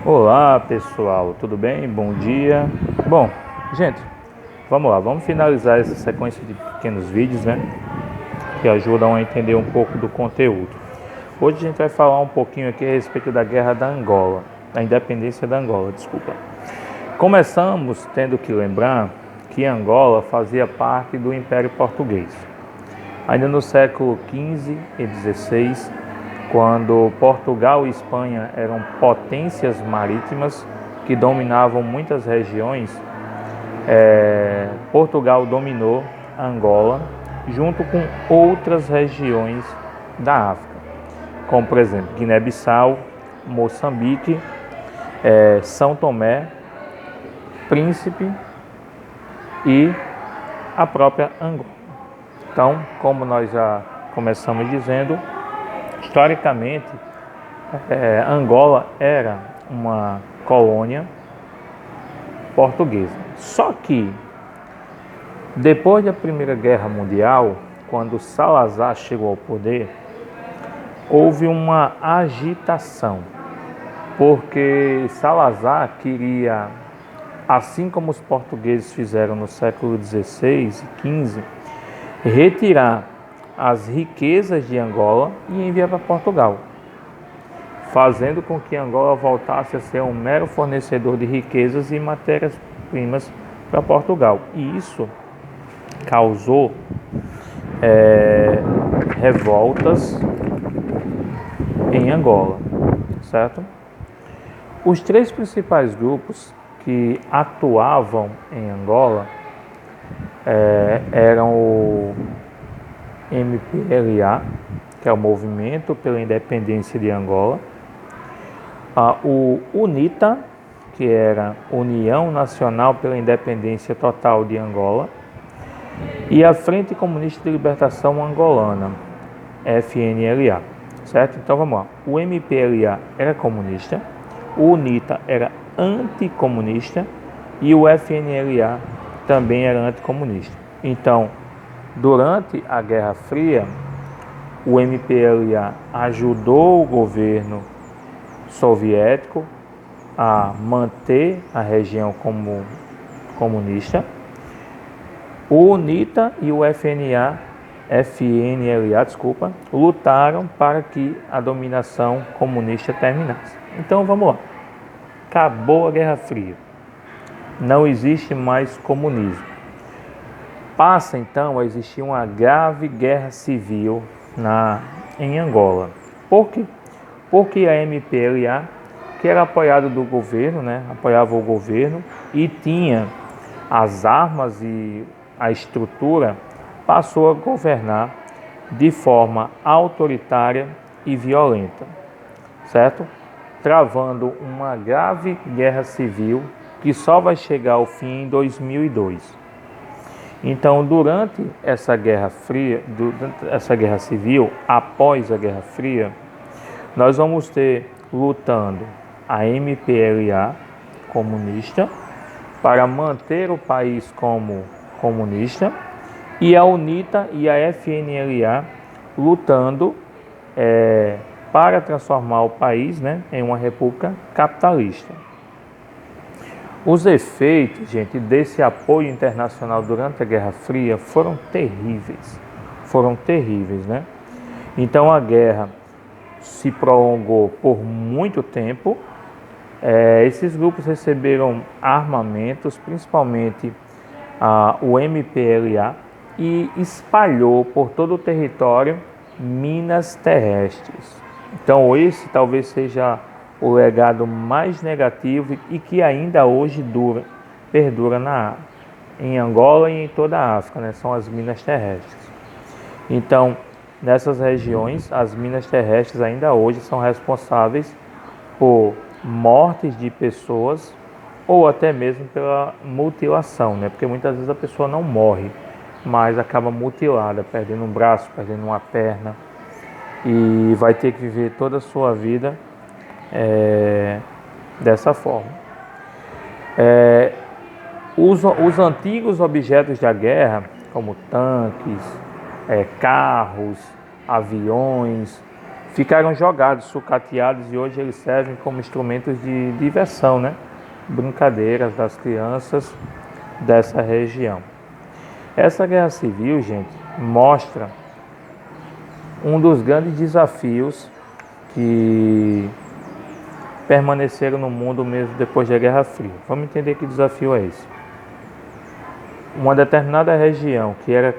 Olá pessoal, tudo bem? Bom dia. Bom, gente, vamos lá, vamos finalizar essa sequência de pequenos vídeos, né? Que ajudam a entender um pouco do conteúdo. Hoje a gente vai falar um pouquinho aqui a respeito da guerra da Angola, da independência da Angola, desculpa. Começamos tendo que lembrar que Angola fazia parte do Império Português. Ainda no século XV e XVI, quando Portugal e Espanha eram potências marítimas que dominavam muitas regiões, Portugal dominou Angola junto com outras regiões da África, como por exemplo Guiné-Bissau, Moçambique, São Tomé, Príncipe e a própria Angola. Então, como nós já começamos dizendo, historicamente, Angola era uma colônia portuguesa. Só que, depois da Primeira Guerra Mundial, quando Salazar chegou ao poder, houve uma agitação, porque Salazar queria, assim como os portugueses fizeram no século XVI e XV, retirar as riquezas de Angola e enviar para Portugal, fazendo com que Angola voltasse a ser um mero fornecedor de riquezas e matérias-primas para Portugal. E isso causou revoltas em Angola, certo? Os três principais grupos que atuavam em Angola eram o MPLA, que é o Movimento pela Independência de Angola, o UNITA, que era União Nacional pela Independência Total de Angola, e a Frente Comunista de Libertação Angolana, FNLA, certo? Então vamos lá. O MPLA era comunista, o UNITA era anticomunista e o FNLA também era anticomunista. Então, durante a Guerra Fria, o MPLA ajudou o governo soviético a manter a região como comunista. O UNITA e o FNLA, lutaram para que a dominação comunista terminasse. Então vamos lá. Acabou a Guerra Fria. Não existe mais comunismo. Passa então a existir uma grave guerra civil em Angola. Por quê? Porque a MPLA, que era apoiada do governo, apoiava o governo e tinha as armas e a estrutura, passou a governar de forma autoritária e violenta, certo? Travando uma grave guerra civil que só vai chegar ao fim em 2002. Então, durante essa guerra civil, após a Guerra Fria, nós vamos ter lutando a MPLA comunista para manter o país como comunista e a UNITA e a FNLA lutando para transformar o país em uma república capitalista. Os efeitos, gente, desse apoio internacional durante a Guerra Fria foram terríveis, né? Então a guerra se prolongou por muito tempo. Esses grupos receberam armamentos, principalmente o MPLA, e espalhou por todo o território minas terrestres. Então esse talvez seja o legado mais negativo e que ainda hoje perdura em Angola e em toda a África, são as minas terrestres. Então, nessas regiões, as minas terrestres ainda hoje são responsáveis por mortes de pessoas ou até mesmo pela mutilação, porque muitas vezes a pessoa não morre, mas acaba mutilada, perdendo um braço, perdendo uma perna e vai ter que viver toda a sua vida dessa forma. Os antigos objetos da guerra, como tanques, carros, aviões, ficaram jogados, sucateados, e hoje eles servem como instrumentos de diversão, né? Brincadeiras das crianças dessa região. Essa guerra civil, gente, mostra um dos grandes desafios que permaneceram no mundo mesmo depois da Guerra Fria. Vamos entender que desafio é esse. Uma determinada região que era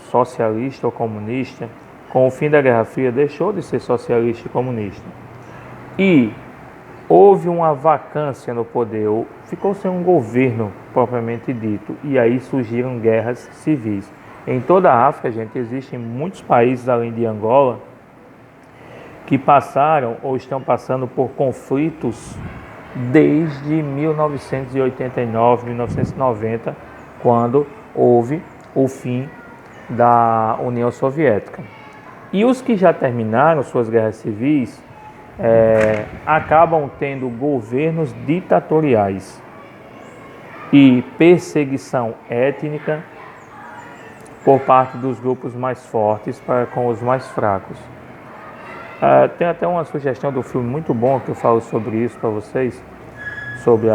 socialista ou comunista, com o fim da Guerra Fria deixou de ser socialista e comunista. E houve uma vacância no poder, ficou sem um governo propriamente dito, e aí surgiram guerras civis. Em toda a África, gente, existem muitos países além de Angola que passaram ou estão passando por conflitos desde 1989, 1990, quando houve o fim da União Soviética. E os que já terminaram suas guerras civis acabam tendo governos ditatoriais e perseguição étnica por parte dos grupos mais fortes para com os mais fracos. Tem até uma sugestão do filme muito bom que eu falo sobre isso para vocês, sobre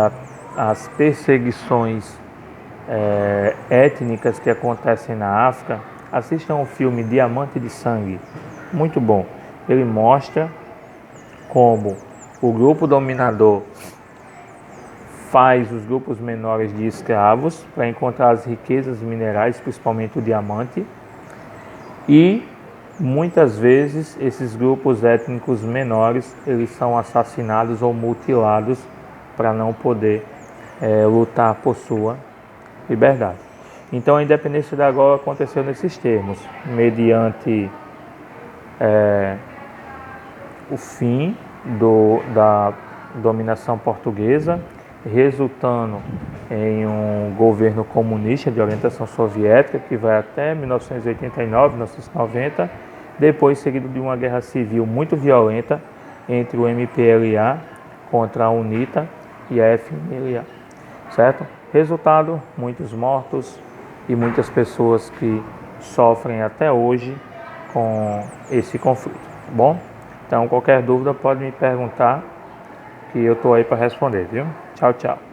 as perseguições étnicas que acontecem na África. Assistam o filme Diamante de Sangue, muito bom. Ele mostra como o grupo dominador faz os grupos menores de escravos para encontrar as riquezas minerais, principalmente o diamante, e muitas vezes esses grupos étnicos menores eles são assassinados ou mutilados para não poder lutar por sua liberdade. Então a independência da Angola aconteceu nesses termos, mediante o fim da dominação portuguesa, resultando em um governo comunista de orientação soviética que vai até 1989, 1990, depois seguido de uma guerra civil muito violenta entre o MPLA contra a UNITA e a FNLA, certo? Resultado, muitos mortos e muitas pessoas que sofrem até hoje com esse conflito, tá bom? Então, qualquer dúvida pode me perguntar que eu estou aí para responder, viu? Tchau, tchau.